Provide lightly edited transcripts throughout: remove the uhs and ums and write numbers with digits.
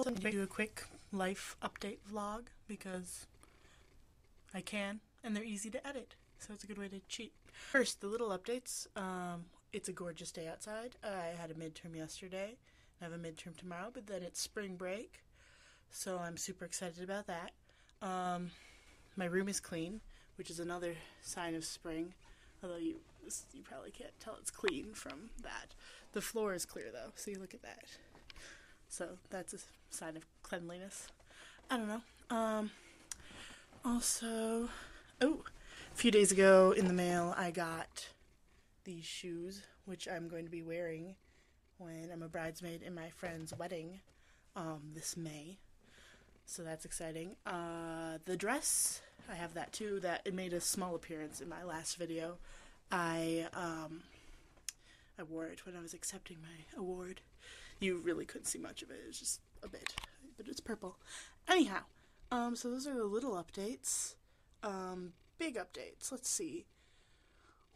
also do a quick life update vlog because I can, and they're easy to edit, so it's a good way to cheat. First, the little updates. It's a gorgeous day outside. I had a midterm yesterday. I have a midterm tomorrow, but then it's spring break, so I'm super excited about that. My room is clean, which is another sign of spring, although you probably can't tell it's clean from that. The floor is clear, though, so you look at that. So that's a sign of cleanliness. I don't know. Also, a few days ago in the mail, I got these shoes, which I'm going to be wearing when I'm a bridesmaid in my friend's wedding this May. So that's exciting. The dress, I have that too. That it made a small appearance in my last video. I wore it when I was accepting my award. You really couldn't see much of it. It was just a bit, but it's purple. Anyhow, so those are the little updates. Big updates. Let's see.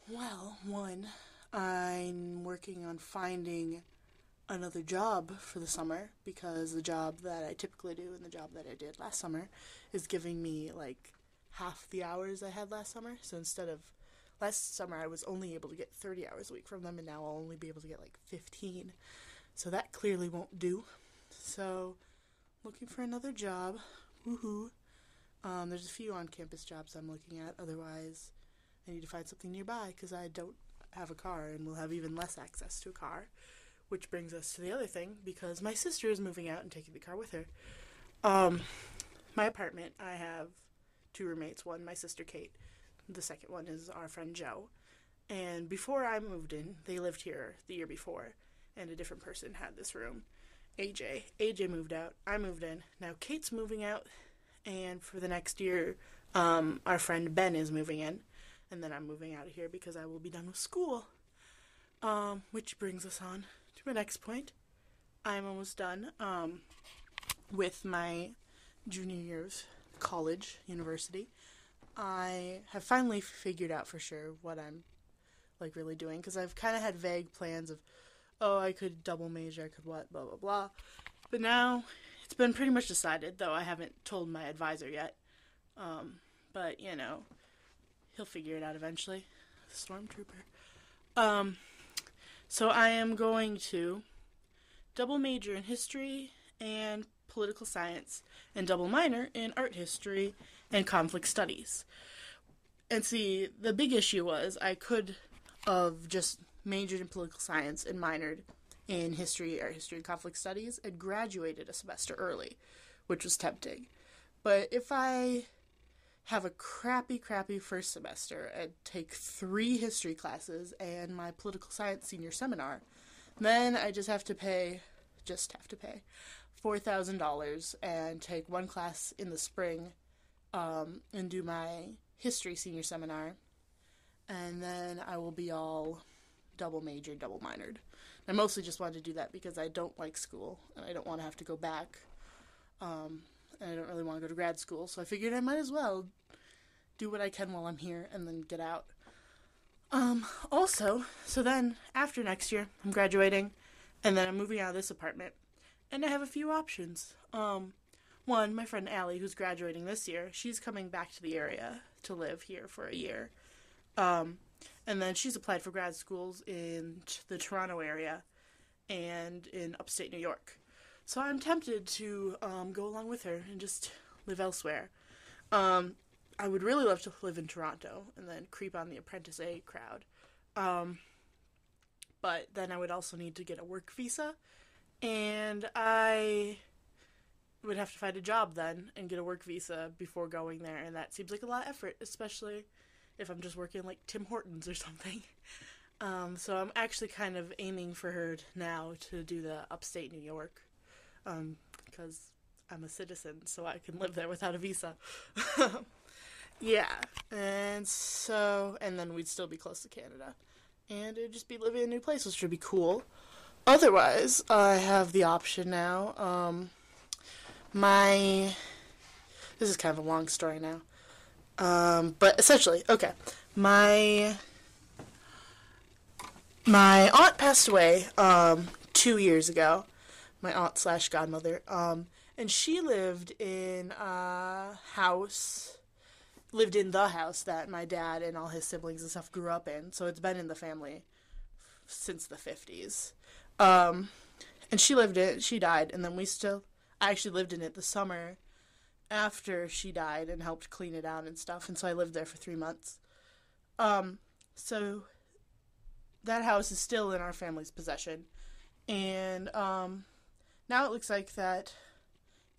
Well, one, I'm working on finding another job for the summer because the job that I typically do and the job that I did last summer is giving me like half the hours I had last summer. So instead of last summer I was only able to get 30 hours a week from them, and now I'll only be able to get like 15. So that clearly won't do. So looking for another job. Woohoo. There's a few on-campus jobs I'm looking at. Otherwise, I need to find something nearby because I don't have a car and will have even less access to a car. Which brings us to the other thing, because my sister is moving out and taking the car with her. My apartment, I have two roommates. One, my sister Kate. The second one is our friend Joe. And before I moved in, they lived here the year before, and a different person had this room. AJ. AJ moved out. I moved in. Now Kate's moving out, and for the next year, our friend Ben is moving in. And then I'm moving out of here because I will be done with school. Which brings us on to my next point. I'm almost done with my junior year of college, university. I have finally figured out for sure what I'm like really doing, because I've kind of had vague plans of, I could double major, I could what, blah, blah, blah. But now it's been pretty much decided, though I haven't told my advisor yet. But, you know, he'll figure it out eventually. Stormtrooper. So I am going to double major in history and political science and double minor in art history and conflict studies. And see, the big issue was I could have just majored in political science and minored in history, art history, and conflict studies and graduated a semester early, which was tempting. But if I have a crappy first semester and take 3 history classes and my political science senior seminar, then I just have to pay $4,000 and take 1 class in the spring and do my history senior seminar, and then I will be all double majored, double minored. I mostly just wanted to do that because I don't like school and I don't want to have to go back, and I don't really want to go to grad school, so I figured I might as well do what I can while I'm here and then get out. Also, so then after next year, I'm graduating, and then I'm moving out of this apartment, and I have a few options. One, my friend Allie, who's graduating this year, she's coming back to the area to live here for a year. And then she's applied for grad schools in the Toronto area and in upstate New York. So I'm tempted to go along with her and just live elsewhere. I would really love to live in Toronto and then creep on the Apprentice A crowd. But then I would also need to get a work visa, and I would have to find a job then and get a work visa before going there, and that seems like a lot of effort, especially if I'm just working like Tim Hortons or something. So I'm actually kind of aiming for her now to do the upstate New York, because I'm a citizen, so I can live there without a visa. Yeah, and then we'd still be close to Canada, and it'd just be living in a new place, which would be cool. Otherwise, I have the option now. This is kind of a long story now. But essentially, okay, my aunt passed away, 2 years ago, my aunt slash godmother. And she lived in the house that my dad and all his siblings and stuff grew up in. So it's been in the family since the 50s. And she died, and then I actually lived in it the summer after she died and helped clean it out and stuff. And so I lived there for 3 months. So that house is still in our family's possession. And now it looks like that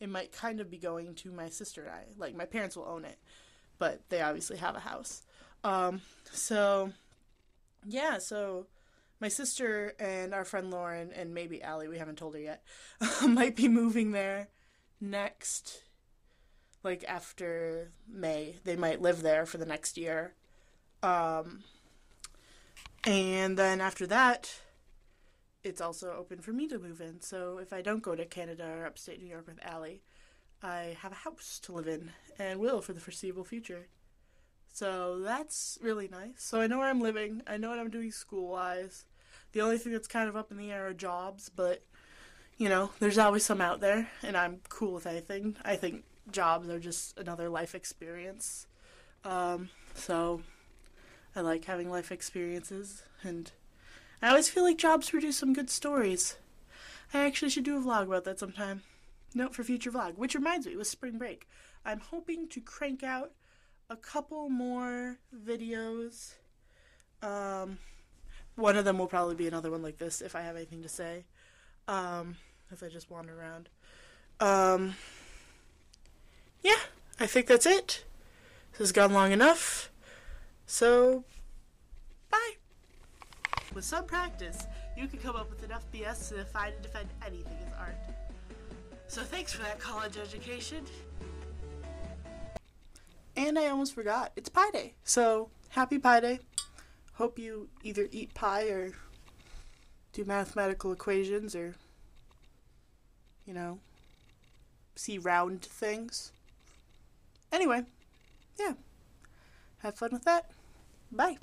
it might kind of be going to my sister and I. Like, my parents will own it, but they obviously have a house. So my sister and our friend Lauren and maybe Allie, we haven't told her yet, might be moving there next, like after May. They might live there for the next year. And then after that, it's also open for me to move in. So if I don't go to Canada or upstate New York with Allie, I have a house to live in and will for the foreseeable future. So that's really nice. So I know where I'm living. I know what I'm doing school-wise. The only thing that's kind of up in the air are jobs, but, there's always some out there, and I'm cool with anything. I think jobs are just another life experience. So I like having life experiences, and I always feel like jobs produce some good stories. I actually should do a vlog about that sometime. Note for future vlog. Which reminds me, with spring break, I'm hoping to crank out a couple more videos. One of them will probably be another one like this if I have anything to say. If I just wander around. Yeah, I think that's it. This has gone long enough. So, bye. With some practice, you can come up with enough BS to define and defend anything as art. So thanks for that college education. And I almost forgot, it's Pi Day. So, happy Pi Day. Hope you either eat pie or do mathematical equations or, see round things. Anyway, yeah. Have fun with that. Bye.